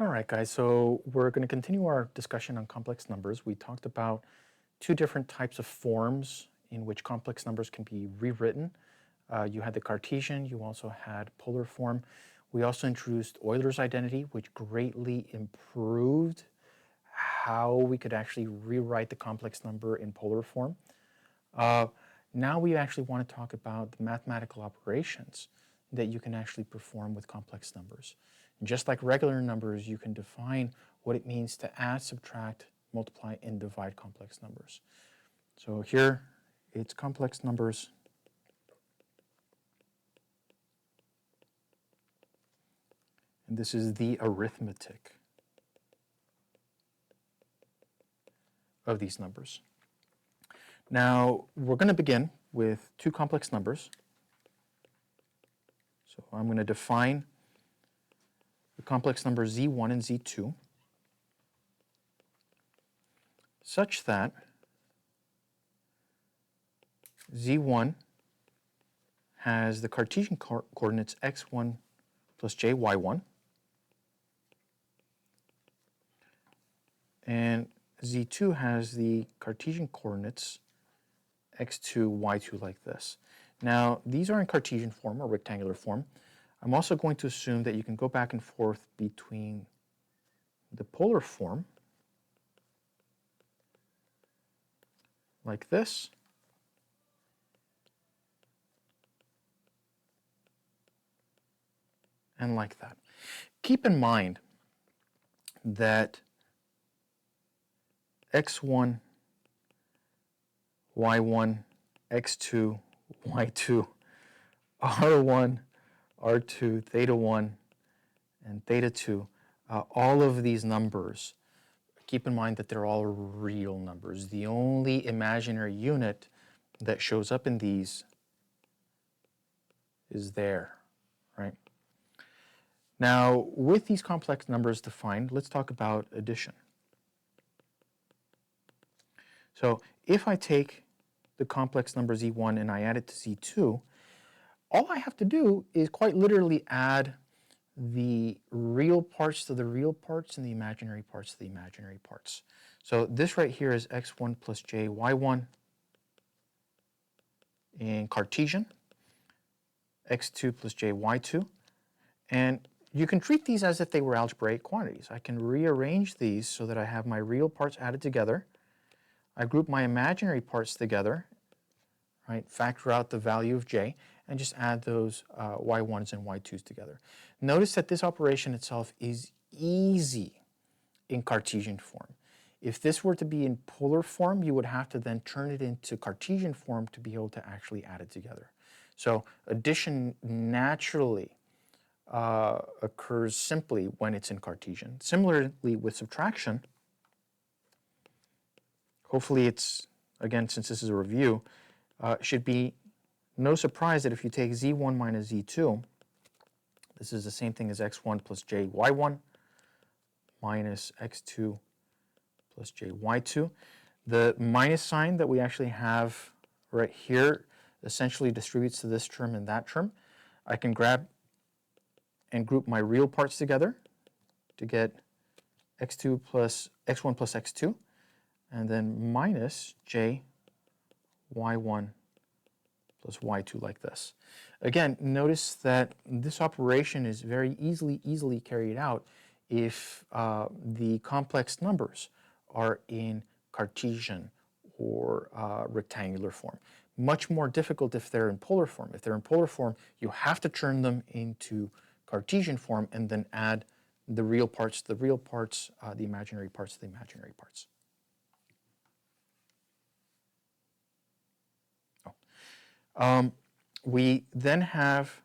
All right, guys, so we're going to continue our discussion on complex numbers. We talked about two different types of forms in which complex numbers can be rewritten. You had the Cartesian, you also had polar form. We also introduced Euler's identity, which greatly improved how we could actually rewrite the complex number in polar form. Now we actually want to talk about the mathematical operations that you can actually perform with complex numbers. And just like regular numbers, you can define what it means to add, subtract, multiply, and divide complex numbers. So here, it's complex numbers. And this is the arithmetic of these numbers. Now, we're going to begin with two complex numbers. So I'm going to define the complex numbers z1 and z2 such that z1 has the Cartesian coordinates x1 plus j y1, and z2 has the Cartesian coordinates x2, y2 like this. Now, these are in Cartesian form or rectangular form. I'm also going to assume that you can go back and forth between the polar form, like this, and like that. Keep in mind that x1, y1, x2, y2, r1, r2, theta 1, and theta 2, all of these numbers, keep in mind that they're all real numbers. The only imaginary unit that shows up in these is there, right? Now, with these complex numbers defined, let's talk about addition. So if I take the complex number z1 and I add it to z2, all I have to do is quite literally add the real parts to the real parts and the imaginary parts to the imaginary parts. So this right here is x1 plus j y1 in Cartesian, x2 plus j y2, and you can treat these as if they were algebraic quantities. I can rearrange these so that I have my real parts added together. I group my imaginary parts together, right? Factor out the value of j, and just add those y1s and y2s together. Notice that this operation itself is easy in Cartesian form. If this were to be in polar form, you would have to then turn it into Cartesian form to be able to actually add it together. So addition naturally occurs simply when it's in Cartesian. Similarly with subtraction, hopefully it's, again, since this is a review, should be no surprise that if you take z1 minus z2, this is the same thing as x1 plus j y1 minus x2 plus j y2. The minus sign that we actually have right here essentially distributes to this term and that term. I can grab and group my real parts together to get x1 plus x2, and then minus j y1 plus y2 like this. Again, notice that this operation is very easily carried out if the complex numbers are in Cartesian or rectangular form. Much more difficult if they're in polar form. If they're in polar form, you have to turn them into Cartesian form and then add the real parts to the real parts, the imaginary parts to the imaginary parts. We then have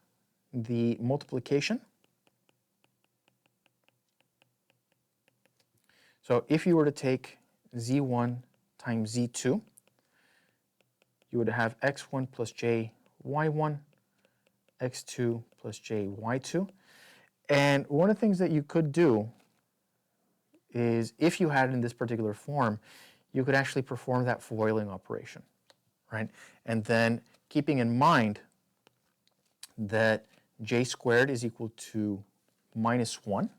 the multiplication. So if you were to take z1 times z2, you would have x1 plus j y1, x2 plus j y2. And one of the things that you could do is, if you had it in this particular form, you could actually perform that foiling operation, right? And then keeping in mind that j squared is equal to minus 1,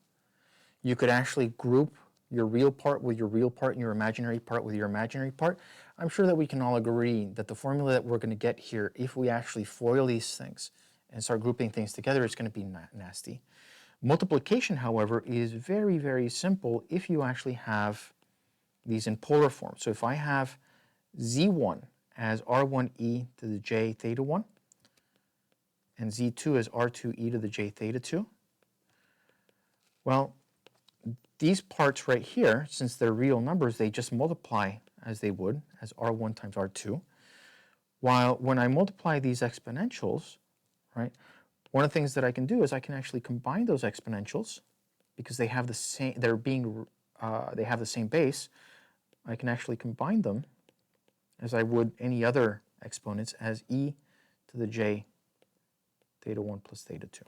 You could actually group your real part with your real part and your imaginary part with your imaginary part. I'm sure that we can all agree that the formula that we're going to get here, if we actually FOIL these things and start grouping things together, it's going to be nasty. Multiplication, however, is very, very simple if you actually have these in polar form. So if I have z1 as r1e to the j theta 1 and z2 as r2e to the j theta 2, well, these parts right here, since they're real numbers, they just multiply as they would, as r1 times r2. While when I multiply these exponentials, right, one of the things that I can do is I can actually combine those exponentials because they have the same, they have the same base. I can actually combine them as I would any other exponents as e to the j theta 1 plus theta 2.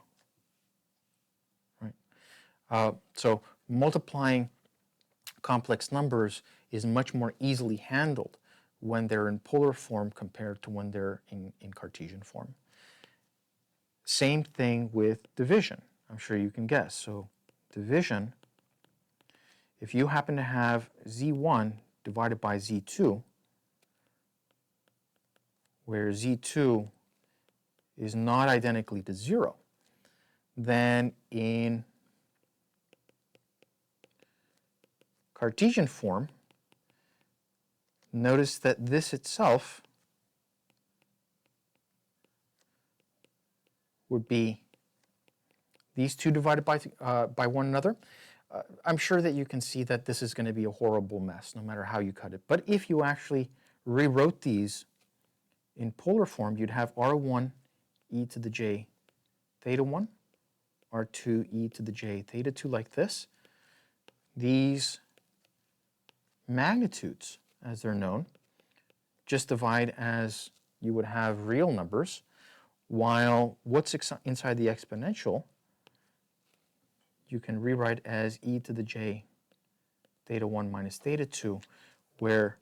Right? So multiplying complex numbers is much more easily handled when they're in polar form compared to when they're in Cartesian form. Same thing with division. I'm sure you can guess. So division, if you happen to have z1 divided by z2, where z2 is not identically to 0, then in Cartesian form, notice that this itself would be these two divided by one another. I'm sure that you can see that this is going to be a horrible mess no matter how you cut it. But if you actually rewrote these in polar form, you'd have r1 e to the j theta 1, r2 e to the j theta 2 like this. These magnitudes, as they're known, just divide as you would have real numbers, while what's inside the exponential you can rewrite as e to the j theta 1 minus theta 2, where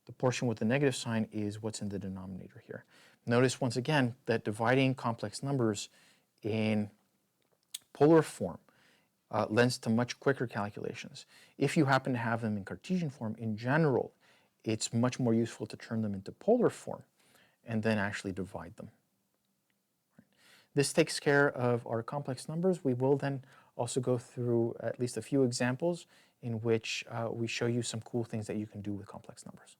the portion with the negative sign is what's in the denominator here. Notice once again that dividing complex numbers in polar form lends to much quicker calculations. If you happen to have them in Cartesian form, in general, it's much more useful to turn them into polar form and then actually divide them. This takes care of our complex numbers. We will then also go through at least a few examples in which we show you some cool things that you can do with complex numbers.